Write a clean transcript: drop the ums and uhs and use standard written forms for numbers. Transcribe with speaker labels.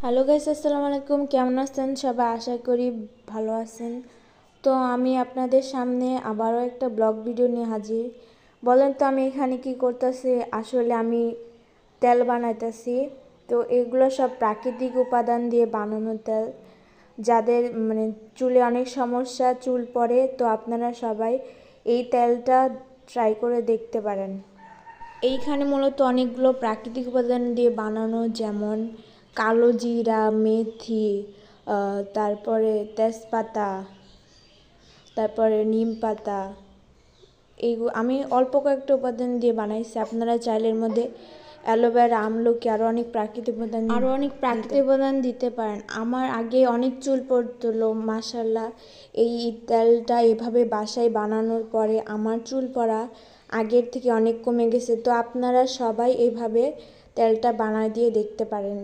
Speaker 1: Hello guys, আসসালামু আলাইকুম। কেমন আছেন সবাই? আশা করি ভালো আছেন। তো আমি আপনাদের সামনে আবারও একটা ব্লগ ভিডিও নিয়ে হাজির। বলেন তো আমি এখানে কি করতেছি? আসলে আমি তেল বানাইতেছি। তো এগুলো সব প্রাকৃতিক উপাদান দিয়ে বানানো তেল। যাদের চুলে অনেক সমস্যা, চুল পড়ে, তো আপনারা সবাই এই তেলটা ট্রাই করে দেখতে পারেন। এইখানে মূলত অনেকগুলো প্রাকৃতিক উপাদান দিয়ে বানানো, যেমন কালো জিরা, মেথি, তারপরে তেজপাতা, তারপরে নিম পাতা। এইগুলো আমি অল্প কয়েকটা উপাদান দিয়ে বানাইছি। আপনারা চাইলে এর মধ্যে অ্যালোভেরা, আমলকি আরও অনেক প্রাকৃতিক উপাদান দিতে পারেন। আমার আগে অনেক চুল পড়তো, মাশাল্লাহ এই তেলটা এভাবে বাসায় বানানোর পরে আমার চুল পড়া আগের থেকে অনেক কমে গেছে। তো আপনারা সবাই এইভাবে তেলটা বানায় দিয়ে দেখতে পারেন।